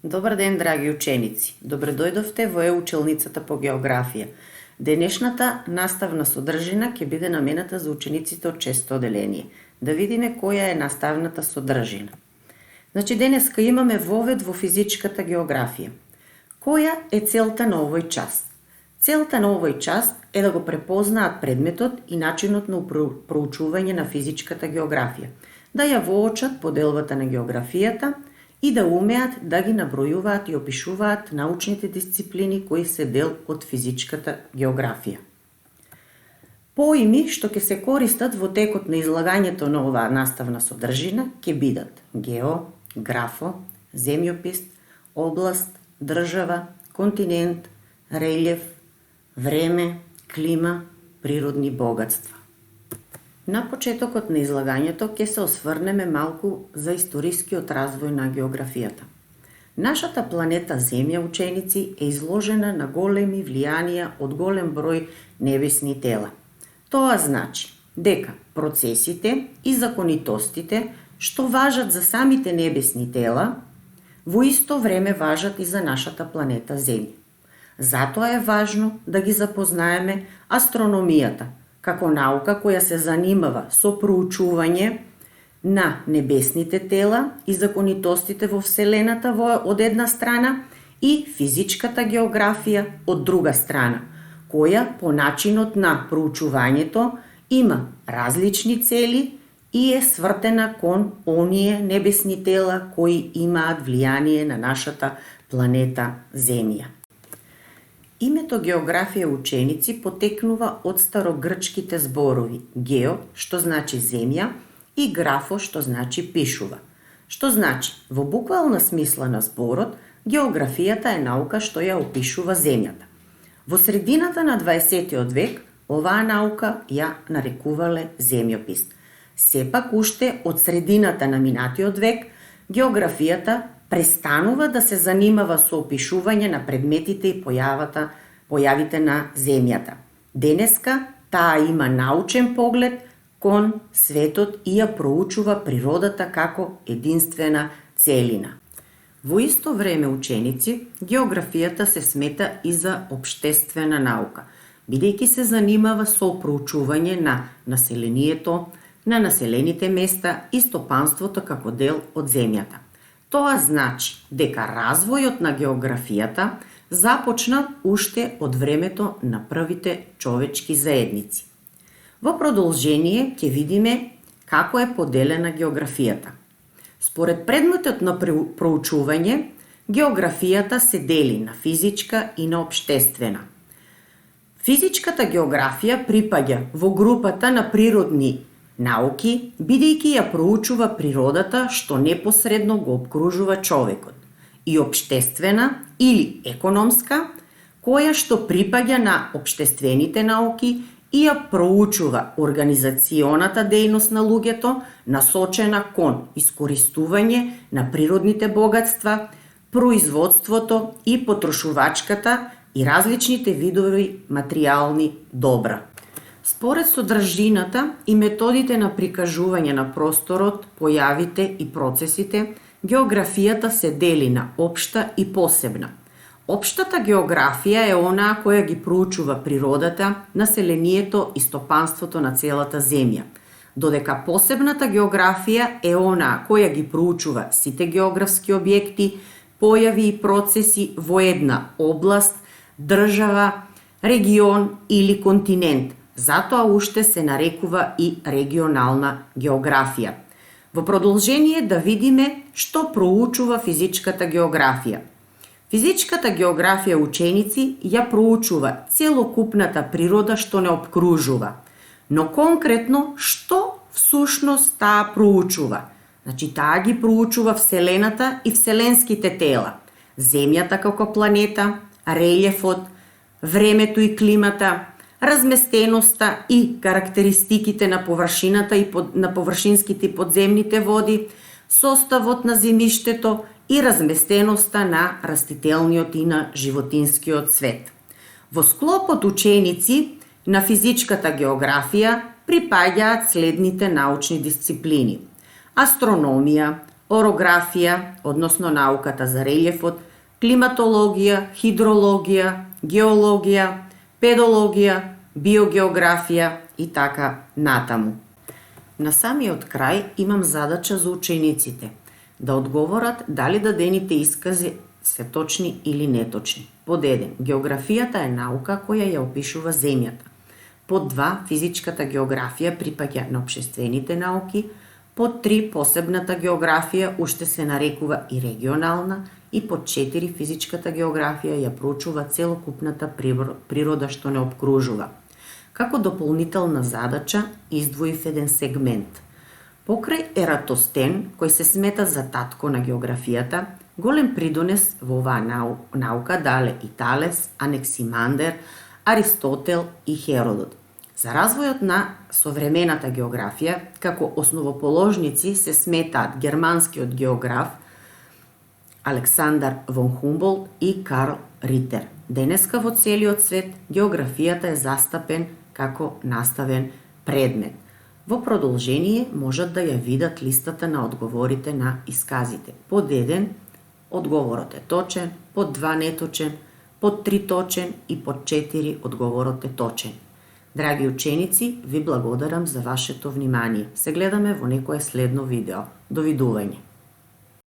Добар ден, драги ученици! Добре дојдовте во училницата по географија. Денешната наставна содржина ќе биде намената за учениците од 6 оделение. Да видиме која е наставната содржина. Денеска имаме вовед во физичката географија. Која е целта на овој час? Целта на овој час е да го препознаат предметот и начинот на проучување на физичката географија, да ја воочат поделбата на географијата и да умеат да ги набројуваат и опишуваат научните дисциплини кои се дел од физичката географија. Поими што ќе се користат во текот на излагањето на оваа наставна содржина ќе бидат гео, графо, земјопис, област, држава, континент, релјеф, време, клима, природни богатства. На почетокот на излагањето ќе се осврнеме малку за историскиот развој на географијата. Нашата планета Земја, ученици, е изложена на големи влијанија од голем број небесни тела. Тоа значи дека процесите и законитостите што важат за самите небесни тела, во исто време важат и за нашата планета Земја. Затоа е важно да ги запознаеме астрономијата, како наука која се занимава со проучување на небесните тела и законитостите во Вселената од една страна и физичката географија од друга страна, која по начинот на проучувањето има различни цели и е свртена кон оние небесни тела кои имаат влијание на нашата планета Земја. Името географија, ученици, потекнува од старогрчките зборови гео, што значи земја, и графо, што значи пишува. Што значи, во буквална смисла на зборот, географијата е наука што ја опишува земјата. Во средината на 20 век, оваа наука ја нарекувале земјопис. Сепак уште од средината на минатиот век, географијата престанува да се занимава со опишување на предметите и појавите на земјата. Денеска таа има научен поглед кон светот и ја проучува природата како единствена целина. Во исто време, ученици, географијата се смета и за општествена наука, бидејќи се занимава со проучување на населението, на населените места и стопанството како дел од земјата. Тоа значи дека развојот на географијата започна уште од времето на првите човечки заедници. Во продолжение ќе видиме како е поделена географијата. Според предметот на проучување, географијата се дели на физичка и на општествена. Физичката географија припаѓа во групата на природни науки, бидејќи ја проучува природата што непосредно го обкружува човекот, и општествена или економска, која што припаѓа на општествените науки и ја проучува организационата дејност на луѓето, насочена кон искористување на природните богатства, производството и потрошувачката и различните видови материјални добра. Според содржината и методите на прикажување на просторот, појавите и процесите, географијата се дели на општа и посебна. Општата географија е онаа која ги проучува природата, населението и стопанството на целата земја, додека посебната географија е онаа која ги проучува сите географски објекти, појави и процеси во една област, држава, регион или континент. Затоа уште се нарекува и регионална географија. Во продолжение да видиме што проучува физичката географија. Физичката географија, ученици, ја проучува целокупната природа што не обкружува. Но конкретно што всушност таа проучува? Таа ги проучува Вселената и вселенските тела, Земјата како планета, релјефот, времето и климата, разместеноста и карактеристиките на површината и на површинските и подземните води, составот на земјиштето и разместеноста на растителниот и на животинскиот свет. Во склопот, ученици, на физичката географија припаѓаат следните научни дисциплини: астрономија, орографија, односно науката за релјефот, климатологија, хидрологија, геологија, педологија, биогеографија и така натаму. На самиот крај имам задача за учениците да одговорат дали дадените искази се точни или неточни. Под 1. Географијата е наука која ја опишува земјата. Под 2. Физичката географија припаѓа на општествените науки. Под 3. Посебната географија уште се нарекува и регионална. И под 4. Физичката географија ја проучува целокупната природа што не обкружува. Како дополнителна задача издвоив еден сегмент. Покрај Ератостен, кој се смета за татко на географијата, голем придонес во оваа наука дале и Талес, Анексимандер, Аристотел и Херодот. За развојот на современата географија, како основоположници се сметаат германскиот географ Александар фон Хумболт и Карл Ритер. Денеска во целиот свет географијата е застапен како наставен предмет. Во продолжение можат да ја видат листата на одговорите на исказите. Под 1 одговорот е точен, под 2 неточен, под 3 точен и под 4 одговорот е точен. Драги ученици, ви благодарам за вашето внимание. Се гледаме во некое следно видео. Довидување.